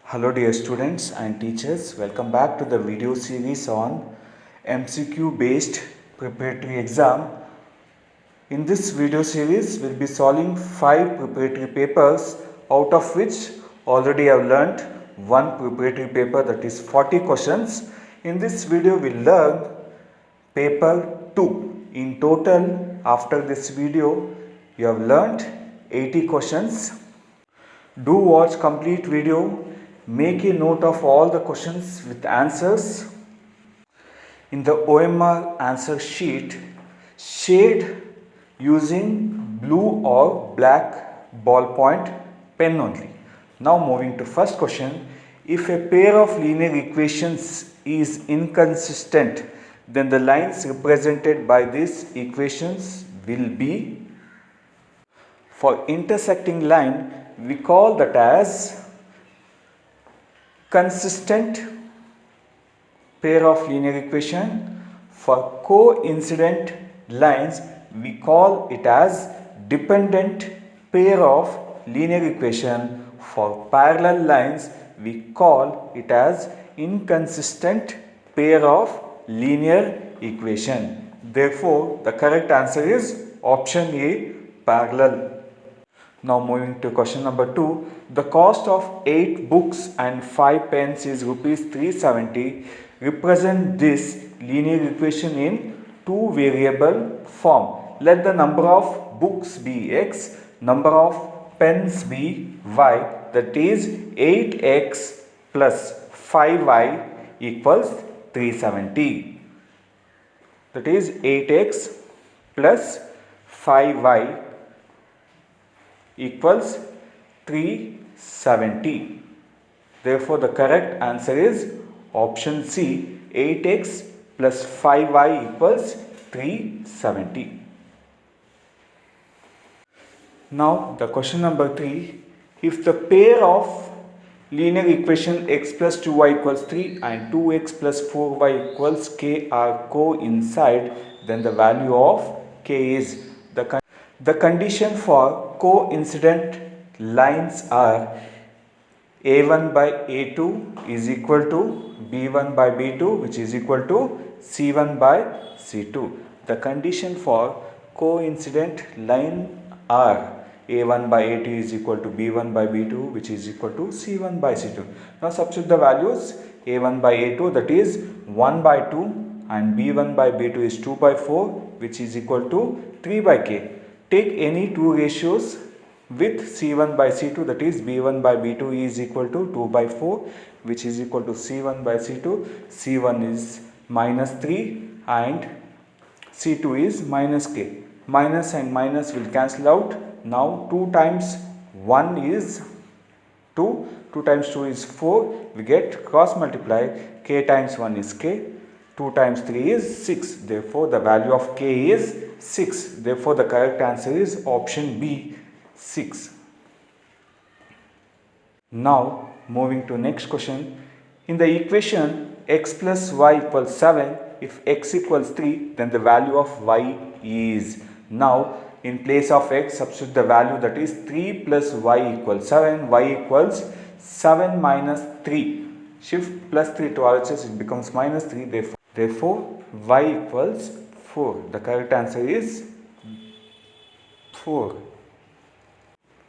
Hello dear students and teachers, welcome back to the video series on MCQ based preparatory exam. In this video series, we'll be solving 5 preparatory papers, out of which already I've learnt one preparatory paper, that is 40 questions. In this video, we'll learn paper 2. In total, after this video, you have learnt 80 questions. Do watch complete video. Make a note of all the questions with answers. In the OMR answer sheet, shade using blue or black ballpoint pen only. Now moving to first question. If a pair of linear equations is inconsistent, then the lines represented by these equations will be. For intersecting line, we call that as consistent pair of linear equation. For coincident lines, we call it as dependent pair of linear equation. For parallel lines, we call it as inconsistent pair of linear equation. Therefore, the correct answer is option A, parallel. Now moving to question number 2. The cost of 8 books and 5 pens is rupees 370. Represent this linear equation in two variable form. Let the number of books be x, number of pens be y. That is 8x plus 5y equals 370. That is 8x plus 5y equals 370. Therefore, the correct answer is option C, 8x plus 5y equals 370. Now, the question number 3. If the pair of linear equation x plus 2y equals 3 and 2x plus 4y equals k are coincide, then the value of k is. The condition for coincident lines are a1 by a2 is equal to b1 by b2, which is equal to c1 by c2. The condition for coincident line are a1 by a2 is equal to b1 by b2, which is equal to c1 by c2. Now substitute the values. A1 by a2, that is 1 by 2, and b1 by b2 is 2 by 4, which is equal to 3 by k. Take any two ratios with c1 by c2, that is b1 by b2 is equal to 2 by 4, which is equal to c1 by c2. c1 is minus 3 and c2 is minus k. Minus and minus will cancel out. Now 2 times 1 is 2, 2 times 2 is 4, we get cross multiply, k times 1 is k, 2 times 3 is 6. Therefore, the value of k is 6. Therefore, the correct answer is option B, 6. Now, moving to next question. In the equation x plus y equals 7, if x equals 3, then the value of y is. Now, in place of x, substitute the value, that is 3 plus y equals 7, y equals 7 minus 3. Shift plus 3 to RHS, it becomes minus 3. Therefore, y equals 4. The correct answer is 4.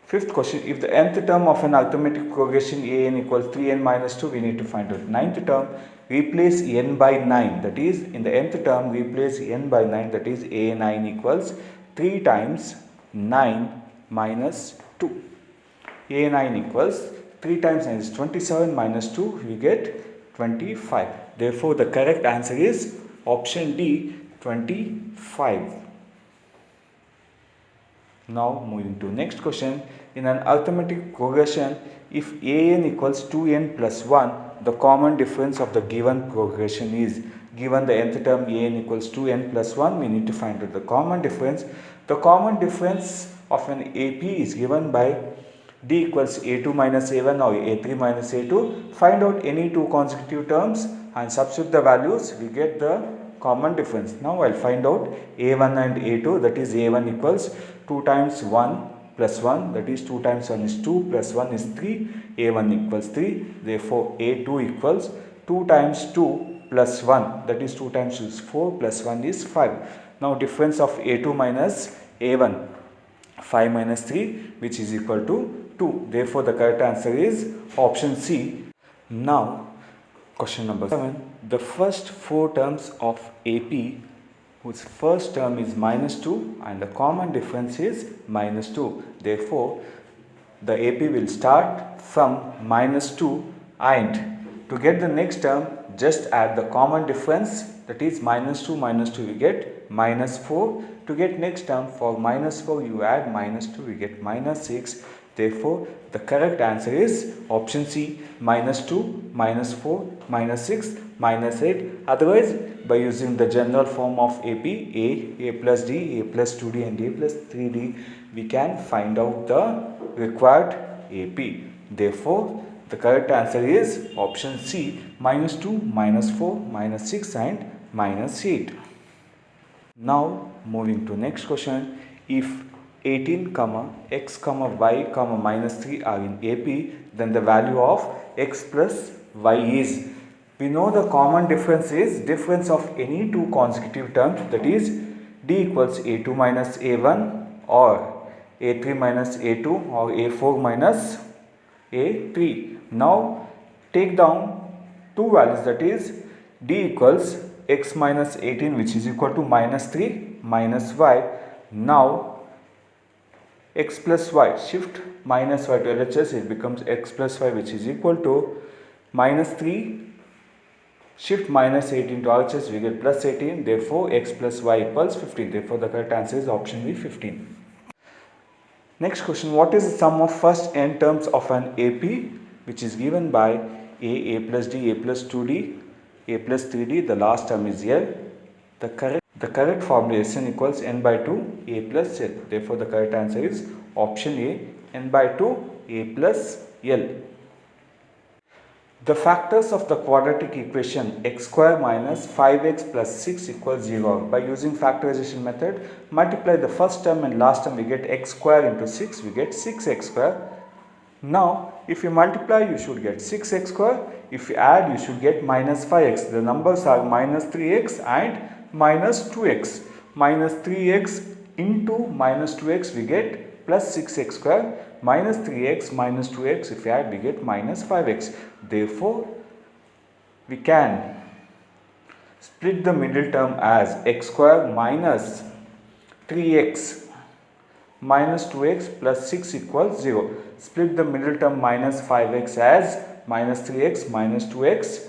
Fifth question. If the nth term of an arithmetic progression an equals 3n minus 2, we need to find out. Ninth term, replace n by 9. That is, in the nth term, replace n by 9. That is, a9 equals 3 times 9 minus 2. a9 equals 3 times 9 is 27 minus 2, we get 25. Therefore, the correct answer is option D, 25. Now moving to next question. In an arithmetic progression, if an equals 2n plus 1, the common difference of the given progression is. Given the nth term an equals 2n plus 1, we need to find out the common difference. The common difference of an AP is given by d equals a2 minus a1 or a3 minus a2. Find out any two consecutive terms and substitute the values, we get the common difference. Now I'll find out a1 and a2, that is a1 equals 2 times 1 plus 1, that is 2 times 1 is 2 plus 1 is 3, a1 equals 3, therefore a2 equals 2 times 2 plus 1, that is 2 times 2 is 4 plus 1 is 5. Now difference of a2 minus a1, 5 minus 3, which is equal to 2. Therefore the correct answer is option C. Now question number 7. The first 4 terms of AP, whose first term is minus 2 and the common difference is minus 2. Therefore the AP will start from minus 2, and to get the next term just add the common difference, that is minus 2 you get minus 4. To get next term, for minus 4 you add minus 2, you get minus 6. Therefore the correct answer is option C, minus 2, minus 4, minus 6, minus 8. Otherwise, by using the general form of AP, A plus D, A plus 2D and A plus 3D, we can find out the required AP. Therefore the correct answer is option C, minus 2, minus 4, minus 6 and minus 8. Now moving to next question. If 18, x, y, minus 3 are in AP, then the value of x plus y is. We know the common difference is difference of any two consecutive terms, that is d equals a2 minus a1 or a3 minus a2 or a4 minus a3. Now take down two values, that is d equals x minus 18, which is equal to minus 3 minus y. Now x plus y, shift minus y to LHS, it becomes x plus y, which is equal to minus 3, shift minus 18 to RHS, we get plus 18. Therefore x plus y equals 15. Therefore the correct answer is option B, 15. Next question. What is the sum of first n terms of an AP, which is given by a plus d, a plus 2d, a plus 3d, the last term is L. The correct formula is Sn equals n by 2 a plus L. Therefore the correct answer is option A, n by 2 a plus L. The factors of the quadratic equation x square minus 5x plus 6 equals 0. By using factorization method, multiply the first term and last term, we get x square into 6, we get 6x square. Now if you multiply, you should get 6x square. If you add, you should get minus 5x. The numbers are minus 3x and minus 2x. Minus 3x into minus 2x, we get plus 6x square. Minus 3x minus 2x, if you add, we get minus 5x. Therefore we can split the middle term as x square minus 3x minus 2x plus 6 equals 0. Split the middle term minus 5x as minus 3x minus 2x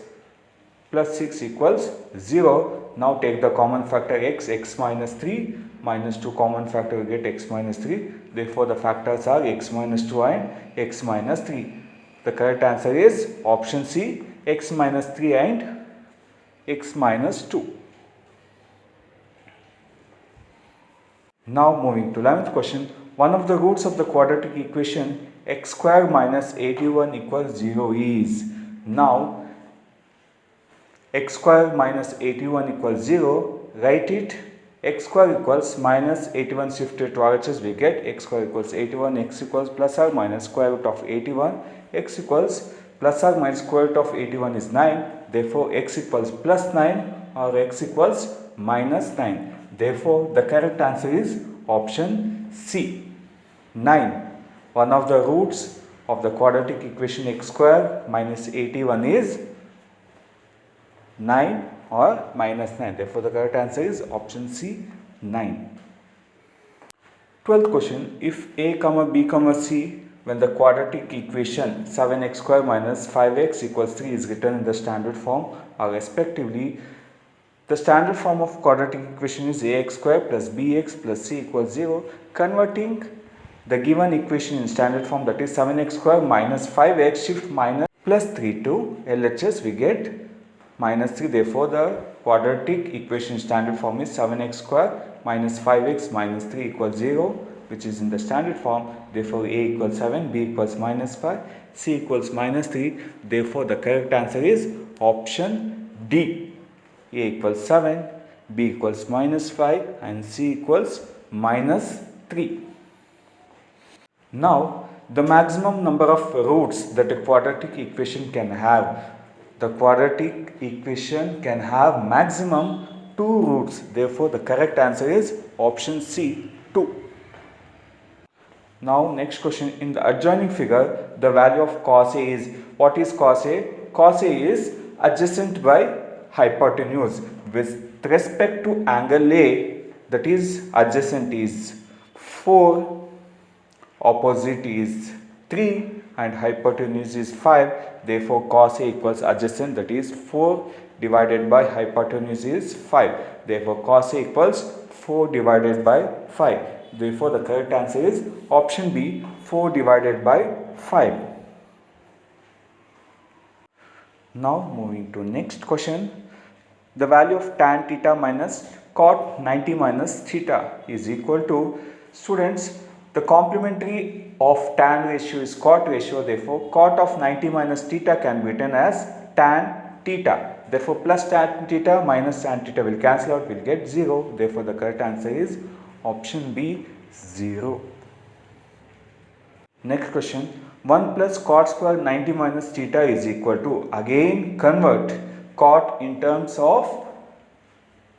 plus 6 equals 0. Now take the common factor x minus 3 minus 2 common factor, we get x minus 3. Therefore the factors are x minus 2 and x minus 3. The correct answer is option C, x minus 3 and x minus 2. Now moving to 11th question. One of the roots of the quadratic equation x square minus 81 equals 0 is. Now x square minus 81 equals 0, write it. X square equals minus 81 shifted to RHS, we get x square equals 81, x equals plus or minus square root of 81, x equals plus or minus square root of 81 is 9. Therefore x equals plus 9 or x equals minus 9. Therefore the correct answer is option C, 9. One of the roots of the quadratic equation x square minus 81 is 9 or minus 9. Therefore the correct answer is option C, 9. 12th question. If a, b, c, when the quadratic equation 7x square minus 5x equals 3 is written in the standard form or respectively, the standard form of quadratic equation is ax square plus bx plus c equals 0. Converting the given equation in standard form, that is 7x square minus 5x, shift minus plus 3 to LHS, we get minus 3. Therefore the quadratic equation standard form is 7x square minus 5x minus 3 equals 0, which is in the standard form. Therefore a equals 7, b equals minus 5, c equals minus 3. Therefore the correct answer is option D, a equals 7, b equals minus 5 and c equals minus 3. Now, the maximum number of roots that a quadratic equation can have. The quadratic equation can have maximum 2 roots. Therefore, the correct answer is option C, 2. Now, next question. In the adjoining figure, the value of cos A is, what is cos A? Cos A is adjacent by hypotenuse. With respect to angle A, that is adjacent is 4, opposite is 3 and hypotenuse is 5. Therefore, cos A equals adjacent, that is 4 divided by hypotenuse is 5. Therefore, cos A equals 4 divided by 5. Therefore, the correct answer is option B, 4 divided by 5. Now, moving to next question. The value of tan theta minus cot 90 minus theta is equal to, students, the complementary of tan ratio is cot ratio. Therefore, cot of 90 minus theta can be written as tan theta. Therefore, plus tan theta minus tan theta will cancel out, will get 0. Therefore, the correct answer is option B, 0. Next question. 1 plus cot square 90 minus theta is equal to, again convert cot in terms of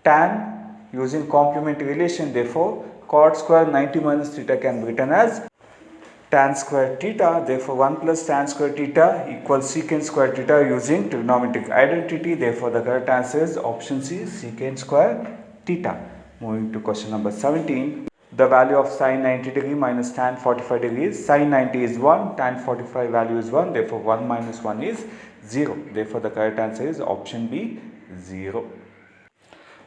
tan using complementary relation. Therefore, cot square 90 minus theta can be written as tan square theta. Therefore, 1 plus tan square theta equals secant square theta using trigonometric identity. Therefore, the correct answer is option C, secant square theta. Moving to question number 17. The value of sin 90 degree minus tan 45 degrees. Sin 90 is 1, tan 45 value is 1. Therefore, 1 minus 1 is 0. Therefore, the correct answer is option B, 0.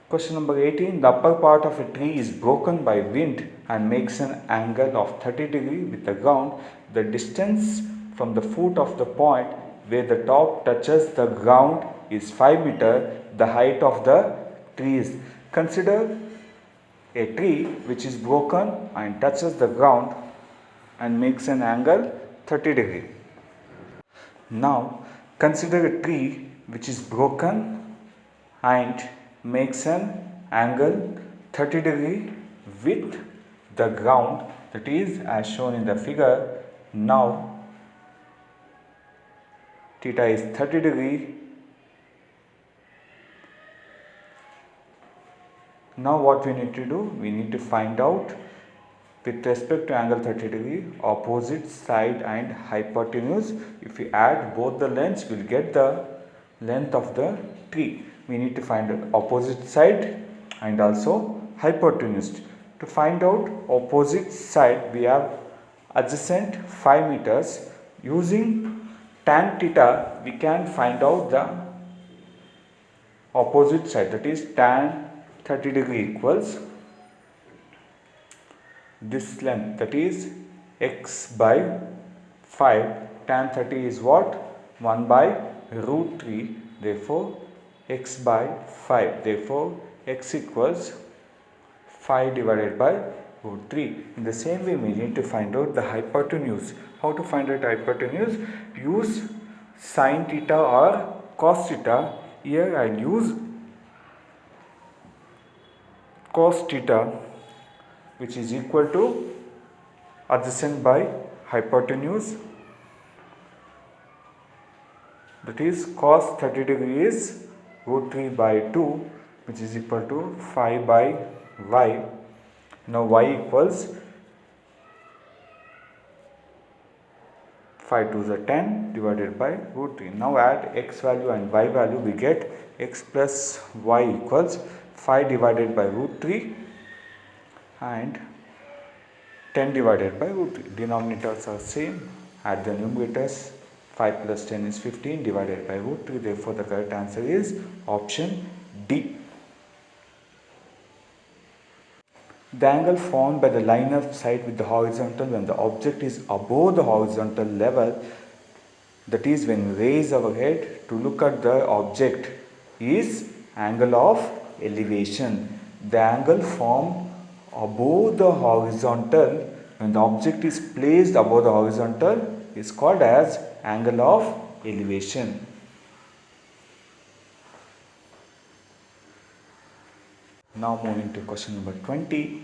Question number 18. The upper part of a tree is broken by wind and makes an angle of 30 degree with the ground. The distance from the foot of the point where the top touches the ground is 5 meter. The height of the tree is. Consider a tree which is broken and touches the ground and makes an angle 30 degree. Now, consider a tree which is broken and makes an angle 30 degree with the ground, that is as shown in the figure. Now, theta is 30 degree. Now what we need to do? We need to find out with respect to angle 30 degree opposite side and hypotenuse. If we add both the lengths, we will get the length of the tree. We need to find out opposite side and also hypotenuse. To find out opposite side, we have adjacent 5 meters. Using tan theta, we can find out the opposite side, that is tan 30 degree equals this length, that is x by 5. Tan 30 is what? 1 by root 3. Therefore, x by 5. Therefore, x equals 5 divided by root 3. In the same way, we need to find out the hypotenuse. How to find out hypotenuse? Use sin theta or cos theta. Here I use cos theta, which is equal to adjacent by hypotenuse, that is cos 30 degree is root 3 by 2, which is equal to 5 by y. Now y equals 5 2s are 10 divided by root 3. Now add x value and y value, we get x plus y equals 5 divided by root 3 and 10 divided by root 3. Denominators are same. Add the numerators. 5 plus 10 is 15 divided by root 3. Therefore, the correct answer is option D. The angle formed by the line of sight with the horizontal when the object is above the horizontal level, that is when we raise our head to look at the object, is angle of elevation. The angle formed above the horizontal when the object is placed above the horizontal is called as angle of elevation. Now moving to question number 20.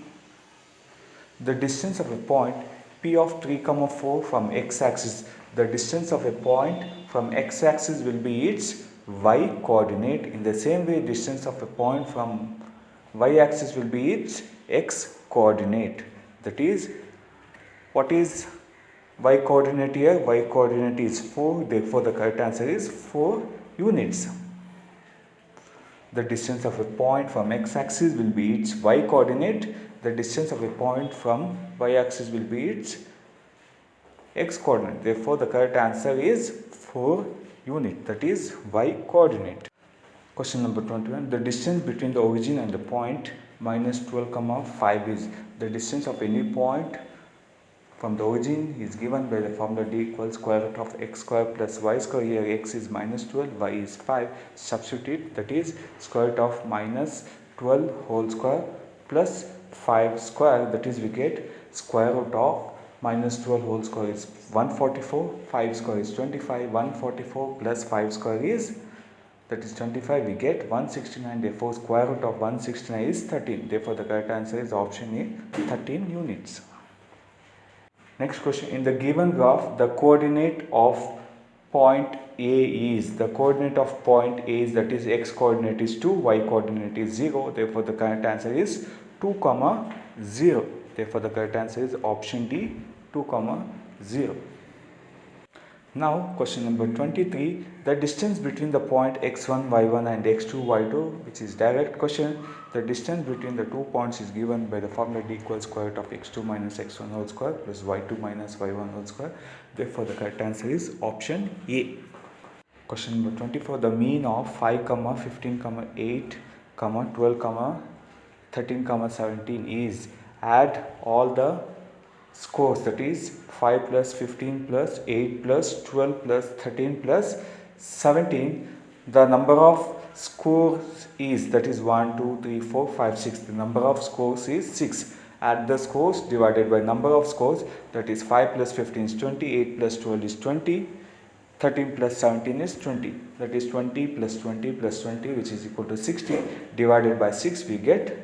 The distance of a point P P of 3 comma 4 from x-axis. The distance of a point from x-axis will be its y coordinate. In the same way, distance of a point from y-axis will be its x coordinate. That is, what is y coordinate here? Y coordinate is 4. Therefore, the correct answer is 4 units. The distance of a point from x-axis will be its y coordinate. The distance of a point from y-axis will be its x coordinate. Therefore, the correct answer is 4 unit. That is y coordinate. Question number 21. The distance between the origin and the point minus 12 comma 5 is the distance of any point from the origin is given by the formula d equals square root of x square plus y square. Here x is minus 12, y is 5. Substitute, that is square root of minus 12 whole square plus 5 square, that is we get square root of minus 12 whole square is 144, 5 square is 25, 144 plus 5 square is, that is 25, we get 169. Therefore, square root of 169 is 13. Therefore, the correct answer is option A, 13 units. Next question. In the given graph, the coordinate of point A is, the coordinate of point A is, that is x coordinate is 2, y coordinate is 0. Therefore, the correct answer is 2 comma 0. Therefore, the correct answer is option D, 2 comma 0. Now, question number 23. The distance between the point x1, y1 and x2, y2, which is direct question. The distance between the 2 points is given by the formula d equals square root of x2 minus x1 whole square plus y2 minus y1 whole square. Therefore, the correct answer is option A. Question number 24. The mean of 5, 15, 8, 12, 13, 17 is, add all the scores, that is 5 plus 15 plus 8 plus 12 plus 13 plus 17. The number of scores is, that is 1, 2, 3, 4, 5, 6. The number of scores is 6. Add the scores divided by number of scores, that is 5 plus 15 is 20, 8 plus 12 is 20, 13 plus 17 is 20. That is 20 plus 20 plus 20, which is equal to 60. Divided by 6, we get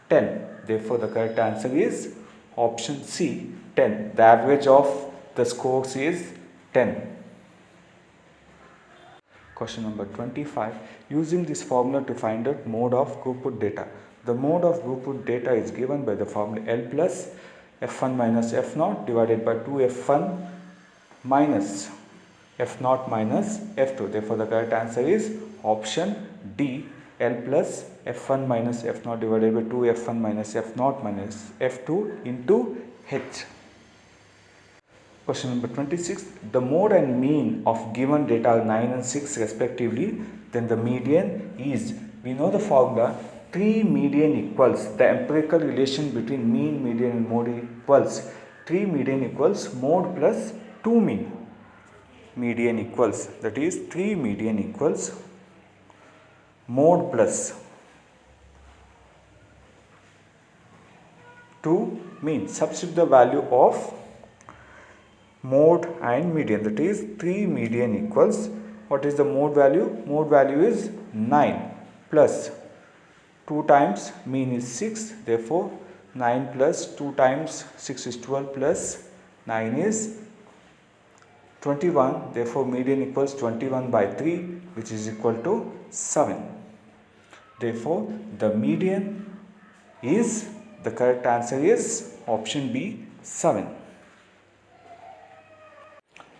10. Therefore, the correct answer is option C, 10. The average of the scores is 10. Question number 25. Using this formula to find out mode of grouped data. The mode of grouped data is given by the formula L plus F1 minus F0 divided by 2F1 minus F0 minus F2. Therefore, the correct answer is option D, L plus F1 minus F0 divided by 2F1 minus F0 minus F2 into H. Question number 26. The mode and mean of given data are 9 and 6 respectively. Then the median is, we know the formula, 3 median equals, the empirical relation between mean, median and mode equals 3 median equals mode plus 2 mean. Median equals, that is 3 median equals mode plus 2 mean. Substitute the value of mode and median, that is 3 median equals, what is the mode value? Mode value is 9 plus 2 times mean is 6. Therefore, 9 plus 2 times 6 is 12 plus 9 is 21. Therefore, median equals 21 by 3, which is equal to 7. Therefore, the median is, the correct answer is option B, 7.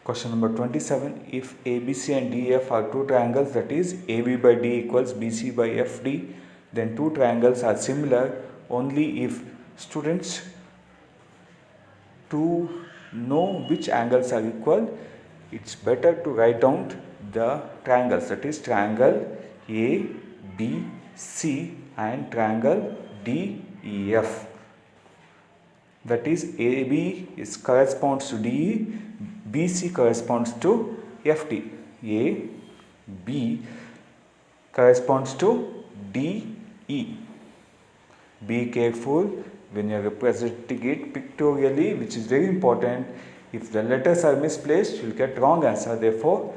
Question number 27. If ABC and DF are two triangles, that is AB by D equals BC by FD, then two triangles are similar only if students to know which angles are equal, it's better to write down the triangles, that is triangle A, B, C and triangle D, E, F. That is AB is corresponds to DE, BC corresponds to FD. A, B corresponds to DE. Be careful when you are representing it pictorially, which is very important. If the letters are misplaced, you will get wrong answer. Therefore,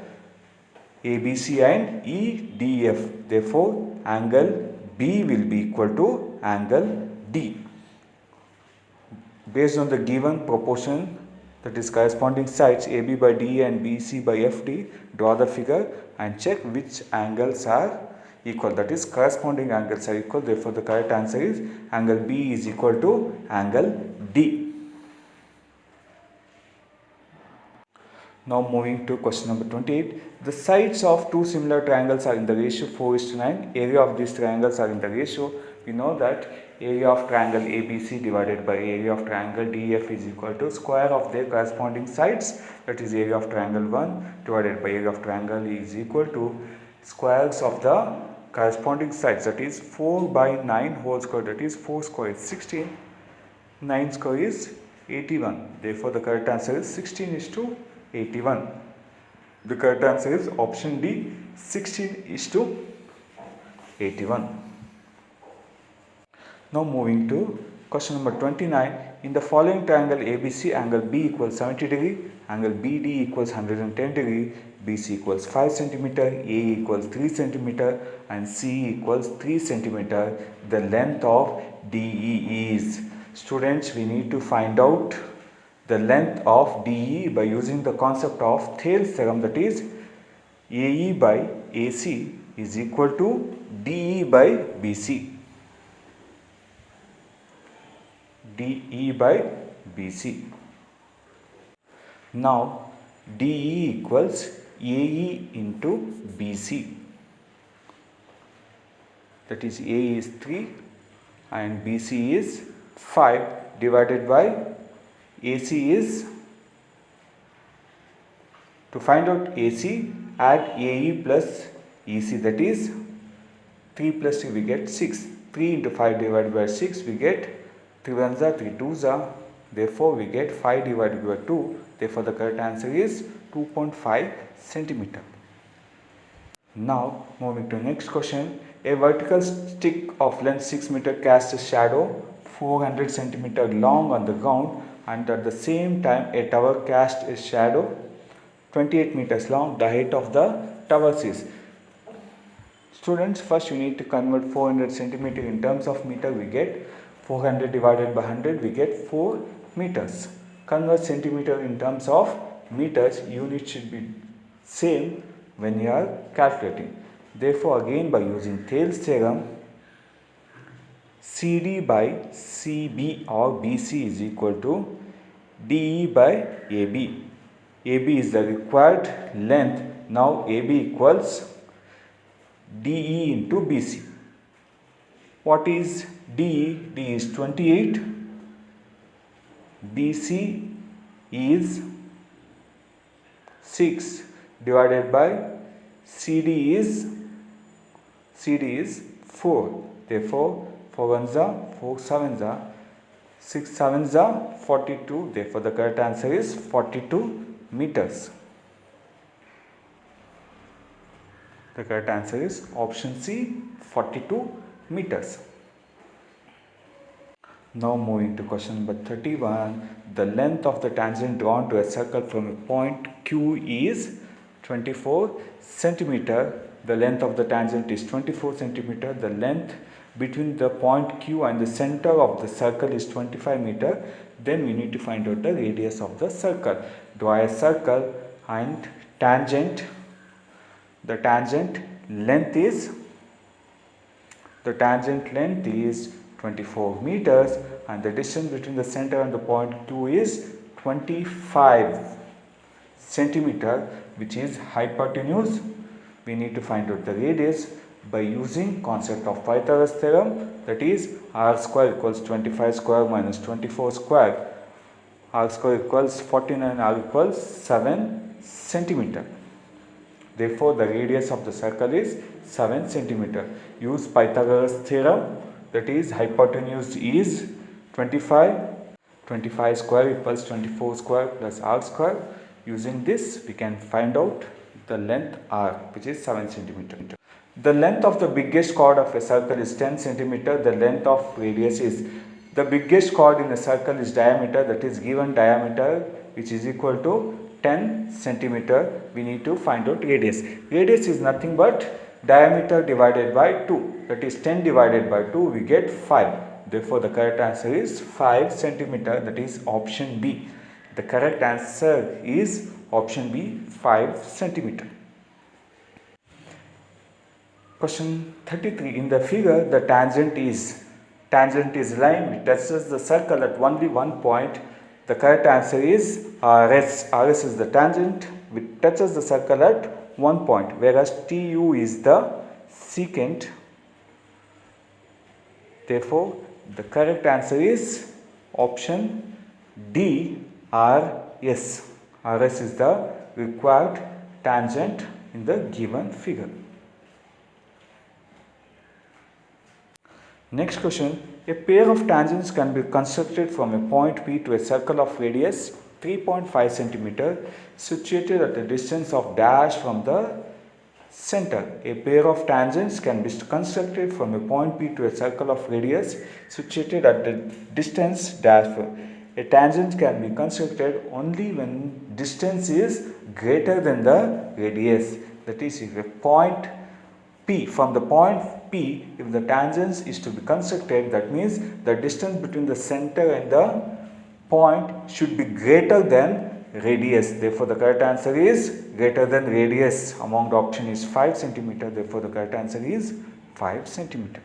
ABC and EDF. Therefore, angle B will be equal to angle D. Based on the given proportion, that is corresponding sides AB by DE and BC by FD, draw the figure and check which angles are equal, that is corresponding angles are equal. Therefore the correct answer is angle B is equal to angle D. Now moving to question number 28. The sides of two similar triangles are in the ratio 4:9. Area of these triangles are in the ratio. We know that area of triangle ABC divided by area of triangle DEF is equal to square of their corresponding sides. That is area of triangle 1 divided by area of triangle is equal to squares of the corresponding sides. That is 4 by 9 whole square. That is 4 square is 16. 9 square is 81. Therefore the correct answer is 16:81. The correct answer is option D, 16:81. Now moving to question number 29. In the following triangle ABC, angle B equals 70 degree, angle BD equals 110 degree, BC equals 5 centimeter, A equals 3 centimeter and C equals 3 centimeter. The length of DE is. Students, we need to find out the length of DE by using the concept of Thales theorem, that is AE by AC is equal to DE by BC. DE by BC. Now DE equals AE into BC. That is AE is 3 and BC is 5 divided by AC is, to find out AC, add AE plus EC, that is 3 plus 3 we get 6. 3 into 5 divided by 6 we get 3 ones are 3 twos are. Therefore we get 5 divided by 2. Therefore the correct answer is 2.5 centimeter. Now moving to next question. A vertical stick of length 6 meter casts a shadow 400 centimeter long on the ground, and at the same time a tower casts a shadow 28 meters long. The height of the towers is. Students, first you need to convert 400 centimeter in terms of meter. We get 400 divided by 100, we get 4 meters. Convert centimeter in terms of meters. Unit should be same when you are calculating. Therefore again by using Thales theorem, CD by CB or BC is equal to DE by AB. AB is the required length. Now AB equals DE into BC. What is DE? DE is 28. BC is 6 divided by CD is 4. Therefore 4 ones are 4 sevens are 6 sevens are 42. Therefore the correct answer is 42 meters. The correct answer is option C, 42 meters. Now moving to question number 31. The length of the tangent drawn to a circle from a point Q is 24 centimeter. The length of the tangent is 24 centimeter. The length between the point Q and the center of the circle is 25 meter. Then we need to find out the radius of the circle. Draw a circle and tangent. The tangent length is 24 meters and the distance between the center and the point Q is 25 centimeter, which is hypotenuse. We need to find out the radius by using concept of Pythagoras theorem, that is r square equals 25 square minus 24 square. R square equals 49, r equals 7 centimeter. Therefore the radius of the circle is 7 centimeter. Use Pythagoras theorem, that is hypotenuse is 25 square equals 24 square plus r square. Using this we can find out the length r, which is 7 centimeter. The length of the biggest chord of a circle is 10 centimeter. The length of radius is, the biggest chord in a circle is diameter, that is given diameter which is equal to 10 centimeter. We need to find out radius. Radius is nothing but diameter divided by 2, that is 10 divided by 2 we get 5. Therefore, the correct answer is 5 centimeter. That is option B. The correct answer is option B, 5 centimeter. Question 33. In the figure, the tangent is line which touches the circle at only one point. The correct answer is RS. RS is the tangent which touches the circle at one point, whereas TU is the secant. Therefore, the correct answer is option D, RS. RS is the required tangent in the given figure. Next question. A pair of tangents can be constructed from a point P to a circle of radius 3.5 cm situated at a distance of dash from the center. A pair of tangents can be constructed from a point P to a circle of radius situated at the distance dash. A tangent can be constructed only when distance is greater than the radius. That is, if a point P, from the point P, if the tangent is to be constructed, that means the distance between the center and the point should be greater than radius. Therefore, the correct answer is greater than radius. Among the option is 5 cm. Therefore, the correct answer is 5 cm.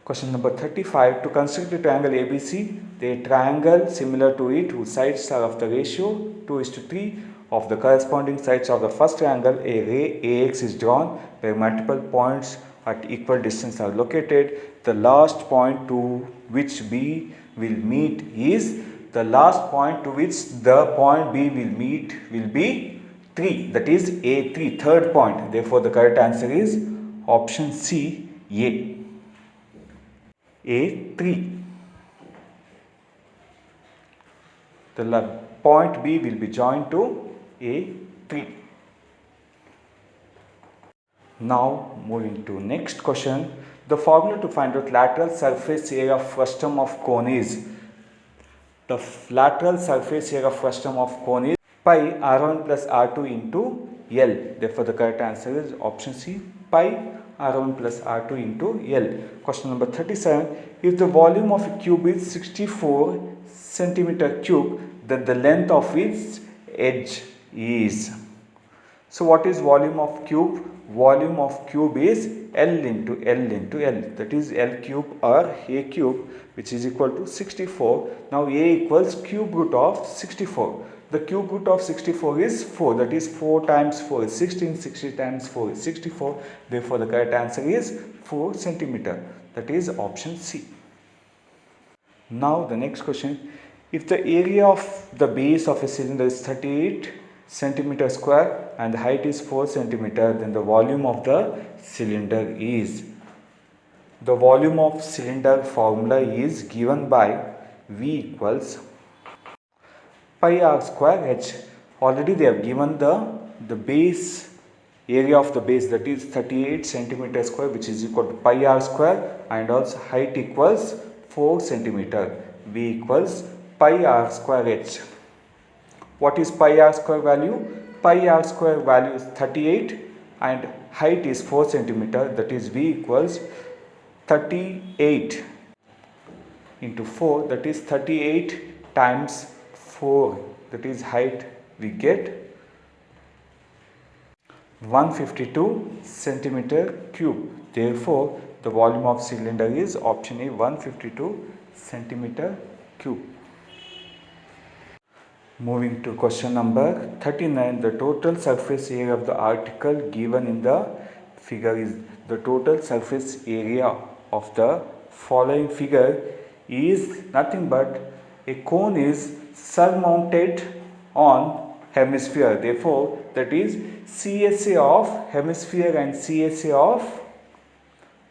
Question number 35. To construct a triangle ABC, the triangle similar to it whose sides are of the ratio 2:3 of the corresponding sides of the first triangle, a ray AX is drawn where multiple points at equal distance are located. The last point to which B will meet is the last point to which the point B will meet will be 3, that is A3, third point. Therefore, the correct answer is option C, A3. The point B will be joined to A3. Now moving to next question. The formula to find out lateral surface area of frustum of cone is, the lateral surface area of frustum of cone is pi r1 plus r2 into L. Therefore, the correct answer is option C, pi r1 plus r2 into L. Question number 37. If the volume of a cube is 64 centimeter cube, then the length of its edge is. So, what is volume of cube? Volume of cube is L into L into L, that is L cube or A cube, which is equal to 64. Now, A equals cube root of 64. The cube root of 64 is 4, that is 4 times 4 is 16, 60 times 4 is 64. Therefore, the correct answer is 4 centimeter, that is option C. Now, the next question. If the area of the base of a cylinder is 38 centimeter square and the height is 4 centimeter, then the volume of the cylinder is. The volume of cylinder formula is given by V equals pi r square h. Already they have given the base area of the base, that is 38 centimeter square, which is equal to pi r square, and also height equals 4 centimeter. V equals pi r square h. What is pi r square value? Pi r square value is 38 and height is 4 centimeter, that is V equals 38 into 4, that is 38 times 4, that is height, we get 152 centimeter cube. Therefore, the volume of cylinder is option A, 152 centimeter cube. Moving to question number 39. The total surface area of the article given in the figure is, the total surface area of the following figure is nothing but a cone is surmounted on hemisphere. Therefore, that is CSA of hemisphere and CSA of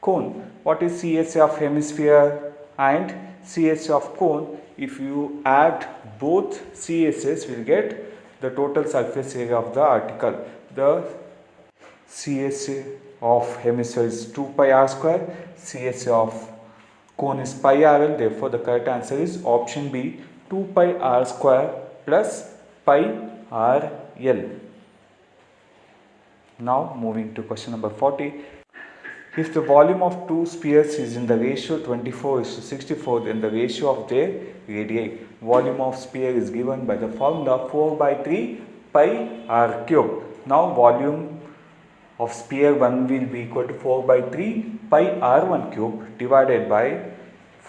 cone. What is CSA of hemisphere and CSA of cone? If you add both CSAs, we will get the total surface area of the article. The CSA of hemisphere is 2 pi r square, CSA of cone is pi rl. Therefore, the correct answer is option B, 2 pi r square plus pi rl. Now moving to question number 40. If the volume of two spheres is in the ratio 24:64, then the ratio of their radii. Volume of sphere is given by the formula 4 by 3 pi r cube. Now volume of sphere 1 will be equal to 4 by 3 pi r1 cube divided by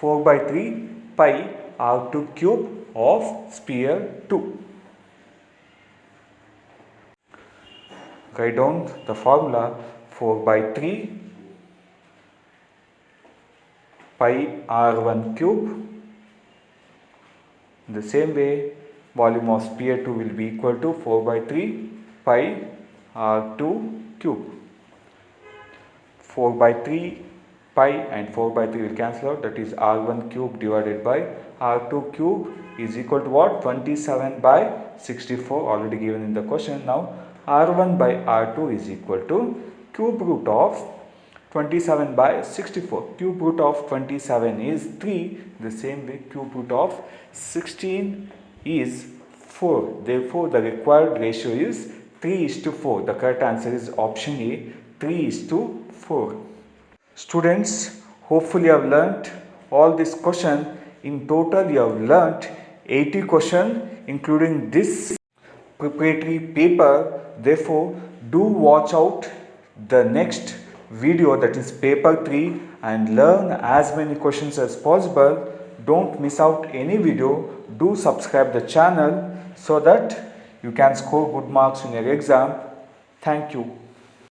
4 by 3 pi r2 cube of sphere 2. Write down the formula 4 by 3 pi r1 cube. In the same way, volume of sphere 2 will be equal to 4 by 3 pi r2 cube. 4 by 3 pi and 4 by 3 will cancel out, that is r1 cube divided by r2 cube is equal to what? 27 by 64, already given in the question. Now r1 by r2 is equal to cube root of 27 by 64. Cube root of 27 is 3. The same way cube root of 16 is 4. Therefore, the required ratio is 3:4. The correct answer is option A, 3:4. Students, hopefully you have learnt all this question. In total, you have learnt 80 questions including this preparatory paper. Therefore, do watch out the next video, that is paper 3, and learn as many questions as possible. Don't miss out any video. Do subscribe the channel so that you can score good marks in your exam. Thank you.